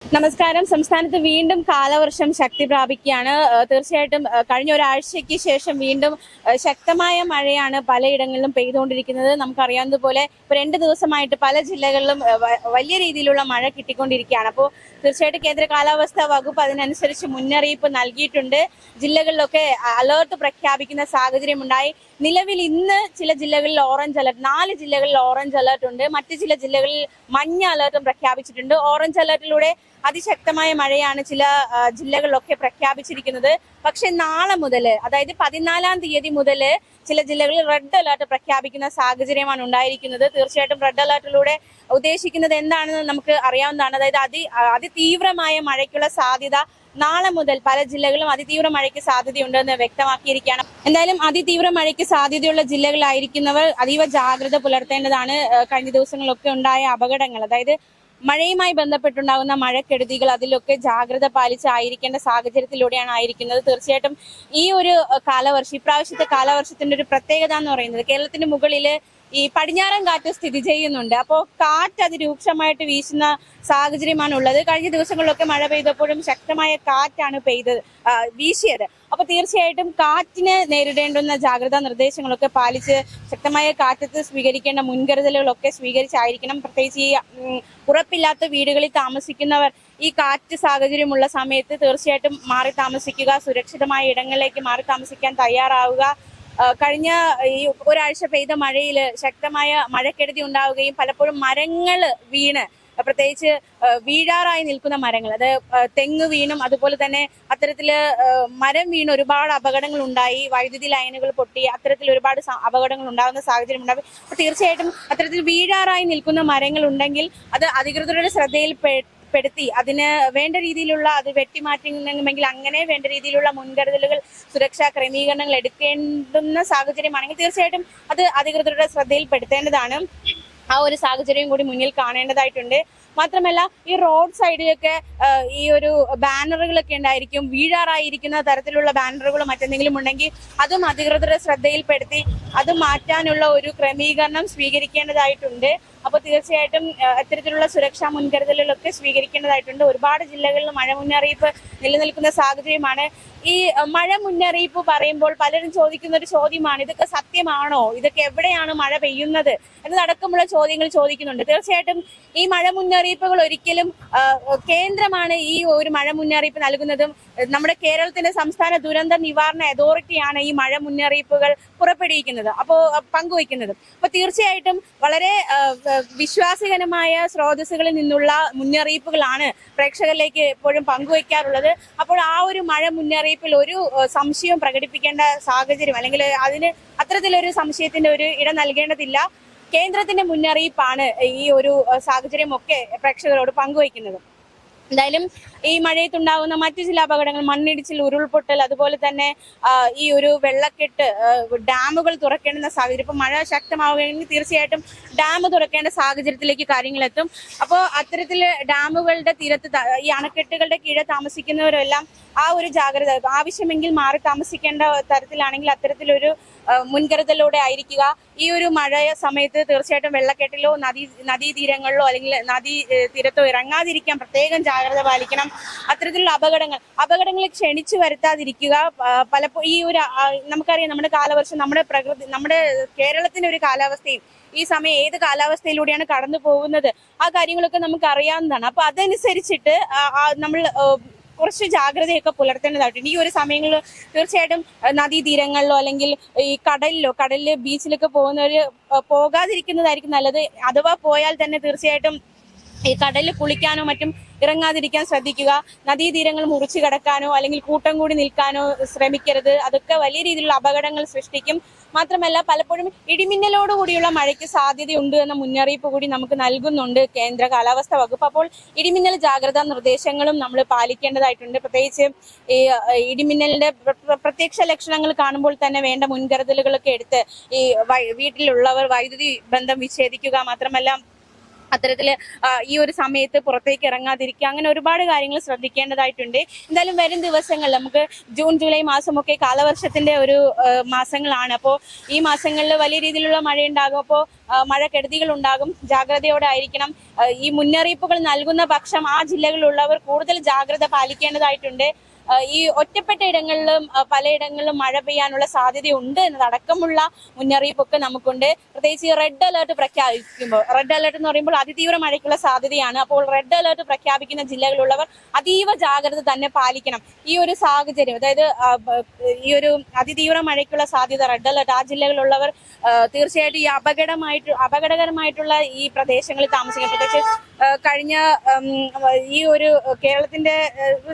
നമസ്കാരം. സംസ്ഥാനത്ത് വീണ്ടും കാലവർഷം ശക്തി പ്രാപിക്കുകയാണ്. തീർച്ചയായിട്ടും കഴിഞ്ഞ ഒരാഴ്ചയ്ക്ക് ശേഷം വീണ്ടും ശക്തമായ മഴയാണ് പലയിടങ്ങളിലും പെയ്തുകൊണ്ടിരിക്കുന്നത്. നമുക്കറിയാവുന്നതുപോലെ ഇപ്പൊ 2 ദിവസമായിട്ട് പല ജില്ലകളിലും വലിയ രീതിയിലുള്ള മഴ കിട്ടിക്കൊണ്ടിരിക്കുകയാണ്. അപ്പോൾ തീർച്ചയായിട്ടും കേന്ദ്ര കാലാവസ്ഥാ വകുപ്പ് അതിനനുസരിച്ച് മുന്നറിയിപ്പ് നൽകിയിട്ടുണ്ട്. ജില്ലകളിലൊക്കെ അലേർട്ട് പ്രഖ്യാപിക്കുന്ന സാഹചര്യം ഉണ്ടായി. നിലവിൽ ഇന്ന് ചില ജില്ലകളിൽ ഓറഞ്ച് അലർട്ട്, 4 ജില്ലകളിൽ ഓറഞ്ച് അലർട്ട് ഉണ്ട്. മറ്റ് ചില ജില്ലകളിൽ മഞ്ഞ അലർട്ടും പ്രഖ്യാപിച്ചിട്ടുണ്ട്. ഓറഞ്ച് അലർട്ടിലൂടെ അതിശക്തമായ മഴയാണ് ചില ജില്ലകളിലൊക്കെ പ്രഖ്യാപിച്ചിരിക്കുന്നത്. പക്ഷെ നാളെ മുതൽ, അതായത് 14-ാം തീയതി മുതൽ ചില ജില്ലകളിൽ റെഡ് അലർട്ട് പ്രഖ്യാപിക്കുന്ന സാഹചര്യമാണ് ഉണ്ടായിരിക്കുന്നത്. തീർച്ചയായിട്ടും റെഡ് അലർട്ടിലൂടെ ഉദ്ദേശിക്കുന്നത് എന്താണെന്ന് നമുക്ക് അറിയാവുന്നതാണ്. അതായത് അതിതീവ്രമായ മഴയ്ക്കുള്ള സാധ്യത നാളെ മുതൽ പല ജില്ലകളിലും അതിതീവ്ര മഴയ്ക്ക് സാധ്യതയുണ്ടെന്ന് വ്യക്തമാക്കിയിരിക്കുകയാണ്. എന്തായാലും അതിതീവ്ര മഴയ്ക്ക് സാധ്യതയുള്ള ജില്ലകളിലായിരിക്കുന്നവർ അതീവ ജാഗ്രത പുലർത്തേണ്ടതാണ്. കഴിഞ്ഞ ദിവസങ്ങളിലൊക്കെ ഉണ്ടായ അപകടങ്ങൾ, അതായത് മഴയുമായി ബന്ധപ്പെട്ടുണ്ടാകുന്ന മഴക്കെടുതികൾ, അതിലൊക്കെ ജാഗ്രത പാലിച്ചായിരിക്കേണ്ട സാഹചര്യത്തിലൂടെയാണ് ആയിരിക്കുന്നത്. തീർച്ചയായിട്ടും ഈ ഒരു കാലവർഷം, ഇപ്രാവശ്യത്തെ കാലവർഷത്തിന്റെ ഒരു പ്രത്യേകത എന്ന് പറയുന്നത് കേരളത്തിന് മുകളില് ഈ പടിഞ്ഞാറൻ കാറ്റ് സ്ഥിതി ചെയ്യുന്നുണ്ട്. അപ്പോൾ കാറ്റ് അതിരൂക്ഷമായിട്ട് വീശുന്ന സാഹചര്യമാണ് ഉള്ളത്. കഴിഞ്ഞ ദിവസങ്ങളിലൊക്കെ മഴ പെയ്തപ്പോഴും ശക്തമായ കാറ്റാണ് വീശിയത്. അപ്പൊ തീർച്ചയായിട്ടും കാറ്റിനെ നേരിടേണ്ടുന്ന ജാഗ്രതാ നിർദ്ദേശങ്ങളൊക്കെ പാലിച്ച് ശക്തമായ കാറ്റത്ത് സ്വീകരിക്കേണ്ട മുൻകരുതലുകളൊക്കെ സ്വീകരിച്ചായിരിക്കണം. പ്രത്യേകിച്ച് ഈ ഉറപ്പില്ലാത്ത വീടുകളിൽ താമസിക്കുന്നവർ ഈ കാറ്റ് സാഹചര്യമുള്ള സമയത്ത് തീർച്ചയായിട്ടും മാറി താമസിക്കുക, സുരക്ഷിതമായ ഇടങ്ങളിലേക്ക് മാറി താമസിക്കാൻ തയ്യാറാവുക. കഴിഞ്ഞ ഈ ഒരാഴ്ച പെയ്ത മഴയിൽ ശക്തമായ മഴക്കെടുതി ഉണ്ടാവുകയും പലപ്പോഴും മരങ്ങൾ വീണ്, പ്രത്യേകിച്ച് വീഴാറായി നിൽക്കുന്ന മരങ്ങൾ, അത് തെങ്ങ് വീണും അതുപോലെ തന്നെ അത്തരത്തില് മരം വീണ് ഒരുപാട് അപകടങ്ങൾ ഉണ്ടായി. വൈദ്യുതി ലൈനുകൾ പൊട്ടി, അത്തരത്തിൽ ഒരുപാട് അപകടങ്ങൾ ഉണ്ടാകുന്ന സാഹചര്യം ഉണ്ടാകും. അപ്പൊ തീർച്ചയായിട്ടും അത്തരത്തിൽ വീഴാറായി നിൽക്കുന്ന മരങ്ങൾ ഉണ്ടെങ്കിൽ അത് അധികൃതരുടെ ശ്രദ്ധയിൽപ്പെടുത്തി അതിന് വേണ്ട രീതിയിലുള്ള, അത് വെട്ടിമാറ്റുന്നെങ്കിൽ അങ്ങനെ വേണ്ട രീതിയിലുള്ള മുൻകരുതലുകൾ, സുരക്ഷാ ക്രമീകരണങ്ങൾ എടുക്കേണ്ടുന്ന സാഹചര്യമാണെങ്കിൽ തീർച്ചയായിട്ടും അത് അധികൃതരുടെ ശ്രദ്ധയിൽപ്പെടുത്തേണ്ടതാണ്. ആ ഒരു സാഹചര്യം കൂടി മുന്നിൽ കാണേണ്ടതായിട്ടുണ്ട്. മാത്രമല്ല ഈ റോഡ് സൈഡിലൊക്കെ ഈ ഒരു ബാനറുകളൊക്കെ ഉണ്ടായിരിക്കും. വീഴാറായിരിക്കുന്ന തരത്തിലുള്ള ബാനറുകളോ മറ്റെന്തെങ്കിലും ഉണ്ടെങ്കിൽ അതും അധികൃതരുടെ ശ്രദ്ധയിൽപ്പെടുത്തി അത് മാറ്റാനുള്ള ഒരു ക്രമീകരണം സ്വീകരിക്കേണ്ടതായിട്ടുണ്ട്. അപ്പോൾ തീർച്ചയായിട്ടും അത്തരത്തിലുള്ള സുരക്ഷാ മുൻകരുതലുകളൊക്കെ സ്വീകരിക്കേണ്ടതായിട്ടുണ്ട്. ഒരുപാട് ജില്ലകളിൽ മഴ മുന്നറിയിപ്പ് നിലനിൽക്കുന്ന സാഹചര്യമാണ്. ഈ മഴ മുന്നറിയിപ്പ് പറയുമ്പോൾ പലരും ചോദിക്കുന്ന ഒരു ചോദ്യമാണ്, ഇതൊക്കെ സത്യമാണോ, ഇതൊക്കെ എവിടെയാണ് മഴ പെയ്യുന്നത് എന്നതടക്കമുള്ള ചോദ്യങ്ങൾ ചോദിക്കുന്നുണ്ട്. തീർച്ചയായിട്ടും ഈ മഴ മുന്നറിയിപ്പുകൾ ഒരിക്കലും കേന്ദ്രമാണ് ഈ ഒരു മഴ മുന്നറിയിപ്പ് നൽകുന്നതും. നമ്മുടെ കേരളത്തിന്റെ സംസ്ഥാന ദുരന്ത നിവാരണ അതോറിറ്റിയാണ് ഈ മഴ മുന്നറിയിപ്പുകൾ പുറപ്പെടുവിക്കുന്നത്, പങ്കുവയ്ക്കുന്നത്. അപ്പൊ തീർച്ചയായിട്ടും വളരെ വിശ്വാസകരമായ സ്രോതസ്സുകളിൽ നിന്നുള്ള മുന്നറിയിപ്പുകളാണ് പ്രേക്ഷകരിലേക്ക് എപ്പോഴും പങ്കുവയ്ക്കാറുള്ളത്. അപ്പോൾ ആ ഒരു മഴ മുന്നറിയിപ്പിൽ ഒരു സംശയവും പ്രകടിപ്പിക്കേണ്ട സാഹചര്യം, അല്ലെങ്കിൽ അതിന് അത്തരത്തിലൊരു സംശയത്തിന്റെ ഒരു ഇടം നൽകേണ്ടതില്ല. കേന്ദ്രത്തിന്റെ മുന്നറിയിപ്പാണ് ഈ ഒരു സാഹചര്യമൊക്കെ പ്രേക്ഷകരോട് പങ്കുവയ്ക്കുന്നത്. എന്തായാലും ഈ മഴയത്തുണ്ടാകുന്ന മറ്റു ചില അപകടങ്ങൾ, മണ്ണിടിച്ചിൽ, ഉരുൾപൊട്ടൽ, അതുപോലെ തന്നെ ഈ ഒരു വെള്ളക്കെട്ട്, ഡാമുകൾ തുറക്കേണ്ടുന്ന സാഹചര്യം, ഇപ്പൊ മഴ ശക്തമാവുകയാണെങ്കിൽ തീർച്ചയായിട്ടും ഡാം തുറക്കേണ്ട സാഹചര്യത്തിലേക്ക് കാര്യങ്ങൾ എത്തും. അപ്പോൾ അത്തരത്തിൽ ഡാമുകളുടെ തീരത്ത്, ഈ അണക്കെട്ടുകളുടെ കീഴെ താമസിക്കുന്നവരെല്ലാം ആ ഒരു ജാഗ്രത, ആവശ്യമെങ്കിൽ മാറി താമസിക്കേണ്ട തരത്തിലാണെങ്കിൽ അത്തരത്തിലൊരു മുൻകരുതലോടെ ആയിരിക്കുക. ഈ ഒരു മഴ സമയത്ത് തീർച്ചയായിട്ടും വെള്ളക്കെട്ടിലോ നദീതീരങ്ങളിലോ അല്ലെങ്കിൽ നദീ തീരത്തോ ഇറങ്ങാതിരിക്കാൻ പ്രത്യേകം ജാഗ്രത പാലിക്കണം. അത്തരത്തിലുള്ള അപകടങ്ങളെ ക്ഷണിച്ചു വരുത്താതിരിക്കുക. പലപ്പോഴും ഈ ഒരു നമുക്കറിയാം, നമ്മുടെ കാലവർഷം, നമ്മുടെ പ്രകൃതി, നമ്മുടെ കേരളത്തിന്റെ ഒരു കാലാവസ്ഥയും ഈ സമയം ഏത് കാലാവസ്ഥയിലൂടെയാണ് കടന്നു പോകുന്നത്, ആ കാര്യങ്ങളൊക്കെ നമുക്ക് അറിയാവുന്നതാണ്. അപ്പൊ അതനുസരിച്ചിട്ട് നമ്മൾ കുറച്ച് ജാഗ്രതയൊക്കെ പുലർത്തേണ്ടതായിട്ടുണ്ട്. ഈ ഒരു സമയങ്ങളിൽ തീർച്ചയായിട്ടും നദീതീരങ്ങളിലോ അല്ലെങ്കിൽ ഈ കടലില് ബീച്ചിലൊക്കെ പോകുന്നവര് പോകാതിരിക്കുന്നതായിരിക്കും നല്ലത്. അഥവാ പോയാൽ തന്നെ തീർച്ചയായിട്ടും ഈ കടലിൽ കുളിക്കാനോ മറ്റും ഇറങ്ങാതിരിക്കാൻ ശ്രദ്ധിക്കുക. നദീതീരങ്ങൾ മുറിച്ചു കടക്കാനോ അല്ലെങ്കിൽ കൂട്ടം കൂടി നിൽക്കാനോ ശ്രമിക്കരുത്. അതൊക്കെ വലിയ രീതിയിലുള്ള അപകടങ്ങൾ സൃഷ്ടിക്കും. മാത്രമല്ല പലപ്പോഴും ഇടിമിന്നലോടുകൂടിയുള്ള മഴയ്ക്ക് സാധ്യതയുണ്ട് എന്ന മുന്നറിയിപ്പ് കൂടി നമുക്ക് നൽകുന്നുണ്ട് കേന്ദ്ര കാലാവസ്ഥാ വകുപ്പ്. അപ്പോൾ ഇടിമിന്നൽ ജാഗ്രതാ നിർദ്ദേശങ്ങളും നമ്മൾ പാലിക്കേണ്ടതായിട്ടുണ്ട്. പ്രത്യേകിച്ച് ഈ ഇടിമിന്നലിന്റെ പ്രത്യക്ഷ ലക്ഷണങ്ങൾ കാണുമ്പോൾ തന്നെ വേണ്ട മുൻകരുതലുകളൊക്കെ എടുത്ത് ഈ വീട്ടിലുള്ളവർ വൈദ്യുതി ബന്ധം വിച്ഛേദിക്കുക. മാത്രമല്ല അത്തരത്തില് ഈ ഒരു സമയത്ത് പുറത്തേക്ക് ഇറങ്ങാതിരിക്കുക, അങ്ങനെ ഒരുപാട് കാര്യങ്ങൾ ശ്രദ്ധിക്കേണ്ടതായിട്ടുണ്ട്. എന്തായാലും വരും ദിവസങ്ങളിൽ നമുക്ക് ജൂൺ ജൂലൈ മാസമൊക്കെ കാലവർഷത്തിന്റെ ഒരു മാസങ്ങളാണ്. അപ്പോൾ ഈ മാസങ്ങളിൽ വലിയ രീതിയിലുള്ള മഴയുണ്ടാകും. അപ്പോൾ മഴക്കെടുതികൾ ഉണ്ടാകും, ജാഗ്രതയോടെ ആയിരിക്കണം. ഈ മുന്നറിയിപ്പുകൾ നൽകുന്ന പക്ഷം ആ ജില്ലകളിലുള്ളവർ കൂടുതൽ ജാഗ്രത പാലിക്കേണ്ടതായിട്ടുണ്ട്. ഈ ഒറ്റപ്പെട്ട ഇടങ്ങളിലും പലയിടങ്ങളിലും മഴ പെയ്യാനുള്ള സാധ്യതയുണ്ട് എന്നതടക്കമുള്ള മുന്നറിയിപ്പൊക്കെ നമുക്കുണ്ട്. പ്രത്യേകിച്ച് ഈ റെഡ് അലേർട്ട് പ്രഖ്യാപിക്കുമ്പോൾ, റെഡ് അലേർട്ട് എന്ന് പറയുമ്പോൾ അതിതീവ്ര മഴയ്ക്കുള്ള സാധ്യതയാണ്. അപ്പോൾ റെഡ് അലേർട്ട് പ്രഖ്യാപിക്കുന്ന ജില്ലകളിലുള്ളവർ അതീവ ജാഗ്രത തന്നെ പാലിക്കണം. ഈ ഒരു സാഹചര്യം, അതായത് ഈ ഒരു അതിതീവ്ര മഴയ്ക്കുള്ള സാധ്യത, റെഡ് അലേർട്ട്, ആ ജില്ലകളിലുള്ളവർ തീർച്ചയായിട്ടും ഈ അപകടകരമായിട്ടുള്ള ഈ പ്രദേശങ്ങളിൽ താമസിക്കണം. പ്രത്യേകിച്ച് കഴിഞ്ഞ ഈ ഒരു കേരളത്തിന്റെ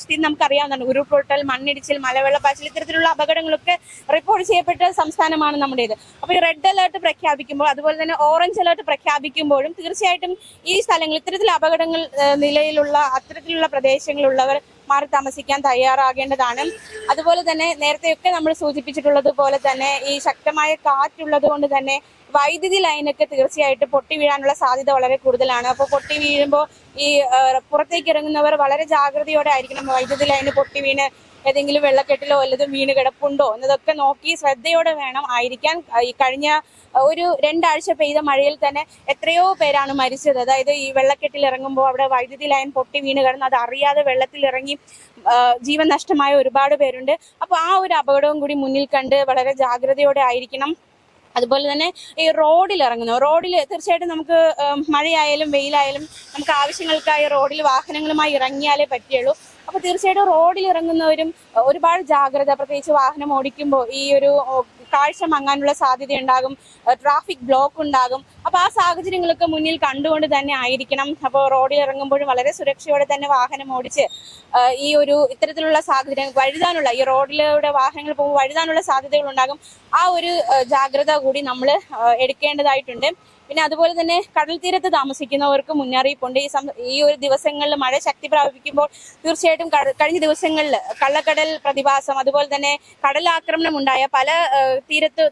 സ്ഥിതി നമുക്കറിയാവുന്നതാണ്. ഉരുൾപൊട്ടൽ, മണ്ണിടിച്ചിൽ, മലവെള്ളപ്പാച്ചിൽ, ഇത്തരത്തിലുള്ള അപകടങ്ങളൊക്കെ റിപ്പോർട്ട് ചെയ്യപ്പെട്ട സംസ്ഥാനമാണ് നമ്മുടേത്. അപ്പോൾ ഈ റെഡ് അലേർട്ട് പ്രഖ്യാപിക്കുമ്പോൾ, അതുപോലെ തന്നെ ഓറഞ്ച് അലേർട്ട് പ്രഖ്യാപിക്കുമ്പോഴും തീർച്ചയായിട്ടും ഈ സ്ഥലങ്ങൾ, ഇത്തരത്തിൽ അപകടങ്ങൾ നിലയിലുള്ള അത്തരത്തിലുള്ള പ്രദേശങ്ങളിലുള്ളവർ മാറി താമസിക്കാൻ തയ്യാറാകേണ്ടതാണ്. അതുപോലെ തന്നെ നേരത്തെയൊക്കെ നമ്മൾ സൂചിപ്പിച്ചിട്ടുള്ളത് പോലെ തന്നെ ഈ ശക്തമായ കാറ്റുള്ളത് കൊണ്ട് തന്നെ വൈദ്യുതി ലൈനൊക്കെ തീർച്ചയായിട്ടും പൊട്ടി വീഴാനുള്ള സാധ്യത വളരെ കൂടുതലാണ്. അപ്പോൾ പൊട്ടി വീഴുമ്പോൾ ഈ പുറത്തേക്ക് ഇറങ്ങുന്നവർ വളരെ ജാഗ്രതയോടെ ആയിരിക്കണം. വൈദ്യുതി ലൈന് പൊട്ടി വീണ് ഏതെങ്കിലും വെള്ളക്കെട്ടിലോ വല്ലതും വീണ് കിടപ്പുണ്ടോ എന്നതൊക്കെ നോക്കി ശ്രദ്ധയോടെ വേണം ആയിരിക്കാൻ. ഈ കഴിഞ്ഞ ഒരു 2 ആഴ്ച പെയ്ത മഴയിൽ തന്നെ എത്രയോ പേരാണ് മരിച്ചത്. അതായത് ഈ വെള്ളക്കെട്ടിൽ ഇറങ്ങുമ്പോൾ അവിടെ വൈദ്യുതി ലൈൻ പൊട്ടി വീണ് കിടന്ന് അത് അറിയാതെ വെള്ളത്തിൽ ഇറങ്ങി ജീവൻ നഷ്ടമായ ഒരുപാട് പേരുണ്ട്. അപ്പോൾ ആ ഒരു അപകടവും കൂടി മുന്നിൽ കണ്ട് വളരെ ജാഗ്രതയോടെ ആയിരിക്കണം. അതുപോലെ തന്നെ ഈ റോഡിൽ തീർച്ചയായിട്ടും നമുക്ക് മഴയായാലും വെയിലായാലും നമുക്ക് ആവശ്യങ്ങൾക്കായി റോഡിൽ വാഹനങ്ങളുമായി ഇറങ്ങിയാലേ പറ്റുള്ളൂ. അപ്പൊ തീർച്ചയായിട്ടും റോഡിൽ ഇറങ്ങുന്നവരും ഒരുപാട് ജാഗ്രത, പ്രത്യേകിച്ച് വാഹനം ഓടിക്കുമ്പോൾ ഈ ഒരു കാഴ്ച മങ്ങാനുള്ള സാധ്യത ഉണ്ടാകും, ട്രാഫിക് ബ്ലോക്ക് ഉണ്ടാകും. അപ്പൊ ആ സാഹചര്യങ്ങളൊക്കെ മുന്നിൽ കണ്ടുകൊണ്ട് തന്നെ ആയിരിക്കണം. അപ്പോൾ റോഡിൽ ഇറങ്ങുമ്പോഴും വളരെ സുരക്ഷയോടെ തന്നെ വാഹനം ഓടിച്ച് ഈ ഒരു ഇത്തരത്തിലുള്ള സാഹചര്യം വഴുതാനുള്ള, ഈ റോഡിലൂടെ വാഹനങ്ങൾ പോകുമ്പോൾ വഴുതാനുള്ള സാധ്യതകൾ ഉണ്ടാകും. ആ ഒരു ജാഗ്രത കൂടി നമ്മൾ എടുക്കേണ്ടതായിട്ടുണ്ട്. പിന്നെ അതുപോലെ തന്നെ കടൽ തീരത്ത് താമസിക്കുന്നവർക്ക് മുന്നറിയിപ്പുണ്ട്. ഈ ഒരു ദിവസങ്ങളിൽ മഴ ശക്തി പ്രാപിക്കുമ്പോൾ തീർച്ചയായിട്ടും കഴിഞ്ഞ ദിവസങ്ങളിൽ കള്ളക്കടൽ പ്രതിഭാസം, അതുപോലെ തന്നെ കടലാക്രമണം ഉണ്ടായ പല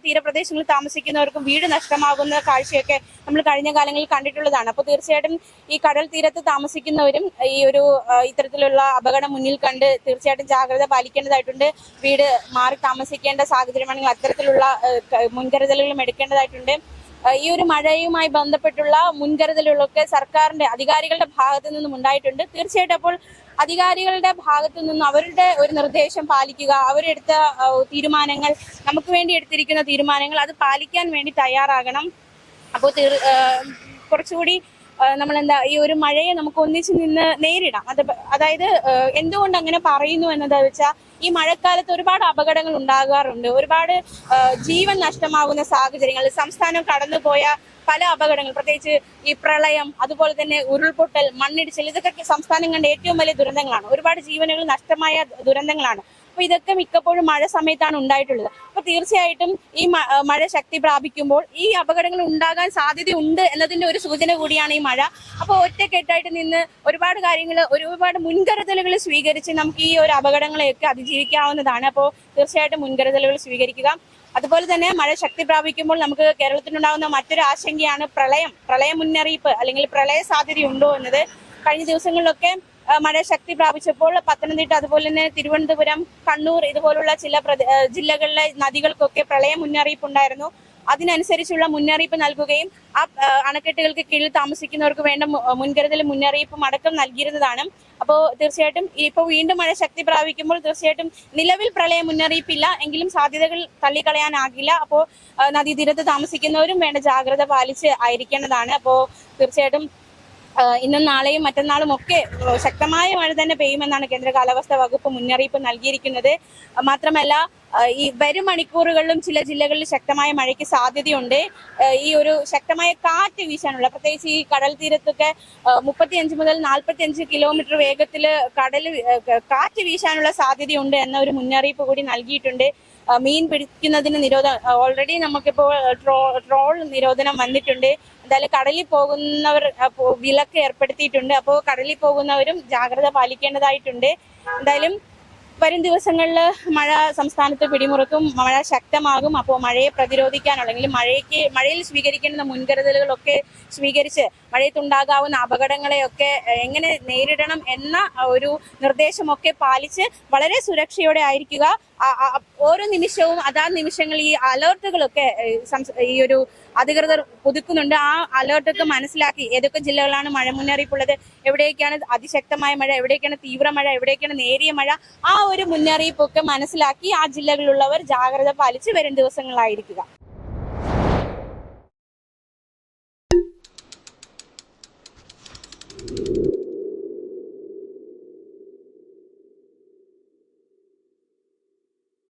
തീരപ്രദേശങ്ങളിൽ താമസിക്കുന്നവർക്കും വീട് നഷ്ടമാകുന്ന കാഴ്ചയൊക്കെ നമ്മൾ കഴിഞ്ഞ കാലങ്ങളിൽ കണ്ടിട്ടുള്ളതാണ്. അപ്പോൾ തീർച്ചയായിട്ടും ഈ കടൽ തീരത്ത് താമസിക്കുന്നവരും ഈ ഒരു ഇത്തരത്തിലുള്ള അപകടം മുന്നിൽ കണ്ട് തീർച്ചയായിട്ടും ജാഗ്രത പാലിക്കേണ്ടതായിട്ടുണ്ട്. വീട് മാറി താമസിക്കേണ്ട സാഹചര്യമാണെങ്കിൽ അത്തരത്തിലുള്ള മുൻകരുതലുകളും എടുക്കേണ്ടതായിട്ടുണ്ട്. ഈ ഒരു മഴയുമായി ബന്ധപ്പെട്ടുള്ള മുൻകരുതലുകളൊക്കെ സർക്കാരിന്റെ അധികാരികളുടെ ഭാഗത്തു നിന്നും ഉണ്ടായിട്ടുണ്ട്. തീർച്ചയായിട്ടും അപ്പോൾ അധികാരികളുടെ ഭാഗത്തു നിന്നും അവരുടെ ഒരു നിർദ്ദേശം പാലിക്കുക, അവരെടുത്ത തീരുമാനങ്ങൾ, നമുക്ക് വേണ്ടി എടുത്തിരിക്കുന്ന തീരുമാനങ്ങൾ അത് പാലിക്കാൻ വേണ്ടി തയ്യാറാകണം. അപ്പോൾ കുറച്ചുകൂടി നമ്മളെന്താ ഈ ഒരു മഴയെ നമുക്ക് ഒന്നിച്ചു നിന്ന് നേരിടാം. അതായത് എന്തുകൊണ്ട് അങ്ങനെ പറയുന്നു എന്നതാ വെച്ചാൽ ഈ മഴക്കാലത്ത് ഒരുപാട് അപകടങ്ങൾ ഉണ്ടാകാറുണ്ട്. ഒരുപാട് ജീവൻ നഷ്ടമാകുന്ന സാഹചര്യങ്ങൾ, സംസ്ഥാനം കടന്നുപോയ പല അപകടങ്ങൾ, പ്രത്യേകിച്ച് ഈ പ്രളയം, അതുപോലെ തന്നെ ഉരുൾപൊട്ടൽ, മണ്ണിടിച്ചിൽ, ഇതൊക്കെ സംസ്ഥാനം കണ്ട ഏറ്റവും വലിയ ദുരന്തങ്ങളാണ്. ഒരുപാട് ജീവനുകൾ നഷ്ടമായ ദുരന്തങ്ങളാണ്. അപ്പൊ ഇതൊക്കെ മിക്കപ്പോഴും മഴ സമയത്താണ് ഉണ്ടായിട്ടുള്ളത്. അപ്പൊ തീർച്ചയായിട്ടും ഈ മഴ ശക്തി പ്രാപിക്കുമ്പോൾ ഈ അപകടങ്ങൾ ഉണ്ടാകാൻ സാധ്യതയുണ്ട് എന്നതിന്റെ ഒരു സൂചന കൂടിയാണ് ഈ മഴ. അപ്പോൾ ഒറ്റക്കെട്ടായിട്ട് നിന്ന് ഒരുപാട് മുൻകരുതലുകൾ സ്വീകരിച്ച് നമുക്ക് ഈ ഒരു അപകടങ്ങളെയൊക്കെ അതിജീവിക്കാവുന്നതാണ്. അപ്പോൾ തീർച്ചയായിട്ടും മുൻകരുതലുകൾ സ്വീകരിക്കുക. അതുപോലെ തന്നെ മഴ ശക്തി പ്രാപിക്കുമ്പോൾ നമുക്ക് കേരളത്തിനുണ്ടാകുന്ന മറ്റൊരു ആശങ്കയാണ് പ്രളയ മുന്നറിയിപ്പ് അല്ലെങ്കിൽ പ്രളയ സാധ്യതയുണ്ടോ എന്നത്. കഴിഞ്ഞ ദിവസങ്ങളിലൊക്കെ മഴ ശക്തി പ്രാപിച്ചപ്പോൾ പത്തനംതിട്ട, അതുപോലെ തന്നെ തിരുവനന്തപുരം, കണ്ണൂർ ഇതുപോലുള്ള ചില ജില്ലകളിലെ നദികൾക്കൊക്കെ പ്രളയ മുന്നറിയിപ്പ് ഉണ്ടായിരുന്നു. അതിനനുസരിച്ചുള്ള മുന്നറിയിപ്പ് നൽകുകയും ആ അണക്കെട്ടുകൾക്ക് കീഴിൽ താമസിക്കുന്നവർക്ക് വേണ്ട മുൻകരുതൽ മുന്നറിയിപ്പും അടക്കം നൽകിയിരുന്നതാണ്. അപ്പോൾ തീർച്ചയായിട്ടും ഇപ്പോൾ വീണ്ടും മഴ ശക്തി പ്രാപിക്കുമ്പോൾ തീർച്ചയായിട്ടും നിലവിൽ പ്രളയ മുന്നറിയിപ്പില്ല എങ്കിലും സാധ്യതകൾ തള്ളിക്കളയാനാകില്ല. അപ്പോൾ നദീതീരത്ത് താമസിക്കുന്നവരും വേണ്ട ജാഗ്രത പാലിച്ച് ആയിരിക്കേണ്ടതാണ്. അപ്പോൾ തീർച്ചയായിട്ടും ഇന്നും നാളെയും മറ്റന്നാളും ഒക്കെ ശക്തമായ മഴ തന്നെ പെയ്യുമെന്നാണ് കേന്ദ്ര കാലാവസ്ഥാ വകുപ്പ് മുന്നറിയിപ്പ് നൽകിയിരിക്കുന്നത്. മാത്രമല്ല ഈ വരും മണിക്കൂറുകളിലും ചില ജില്ലകളിൽ ശക്തമായ മഴയ്ക്ക് സാധ്യതയുണ്ട്. ഈ ഒരു ശക്തമായ കാറ്റ് വീശാനുള്ള, പ്രത്യേകിച്ച് ഈ കടൽ തീരത്തൊക്കെ 35 മുതൽ 45 കിലോമീറ്റർ വേഗത്തിൽ കാറ്റ് വീശാനുള്ള സാധ്യതയുണ്ട് എന്ന ഒരു മുന്നറിയിപ്പ് കൂടി നൽകിയിട്ടുണ്ട്. മീൻ പിടിക്കുന്നതിന് ഓൾറെഡി നമുക്കിപ്പോൾ ട്രോൾ നിരോധനം വന്നിട്ടുണ്ട്. എന്തായാലും കടലിൽ പോകുന്നവർ വിലക്ക് ഏർപ്പെടുത്തിയിട്ടുണ്ട്. അപ്പോൾ കടലിൽ പോകുന്നവരും ജാഗ്രത പാലിക്കേണ്ടതായിട്ടുണ്ട്. എന്തായാലും വരും ദിവസങ്ങളിൽ മഴ സംസ്ഥാനത്ത് പിടിമുറുക്കും, മഴ ശക്തമാകും. അപ്പോൾ മഴയെ പ്രതിരോധിക്കാനുള്ള അല്ലെങ്കിൽ മഴയിൽ സ്വീകരിക്കേണ്ടുന്ന മുൻകരുതലുകളൊക്കെ സ്വീകരിച്ച് മഴയത്തുണ്ടാകാവുന്ന അപകടങ്ങളെയൊക്കെ എങ്ങനെ നേരിടണം എന്ന ഒരു നിർദ്ദേശമൊക്കെ പാലിച്ച് വളരെ സുരക്ഷയോടെ ആയിരിക്കുക. ഓരോ നിമിഷവും അതാത് നിമിഷങ്ങളിൽ ഈ അലേർട്ടുകളൊക്കെ ഈ ഒരു അധികൃതർ പുതുക്കുന്നുണ്ട്. ആ അലേർട്ടൊക്കെ മനസ്സിലാക്കി ഏതൊക്കെ ജില്ലകളാണ് മഴ മുന്നറിയിപ്പുള്ളത്, എവിടെയൊക്കെയാണ് അതിശക്തമായ മഴ, എവിടെയൊക്കെയാണ് തീവ്രമഴ, എവിടെയൊക്കെയാണ് നേരിയ മഴ, ആ ഒരു മുന്നറിയിപ്പൊക്കെ മനസ്സിലാക്കി ആ ജില്ലകളിലുള്ളവർ ജാഗ്രത പാലിച്ച് വരും ദിവസങ്ങളിലായിരിക്കുക.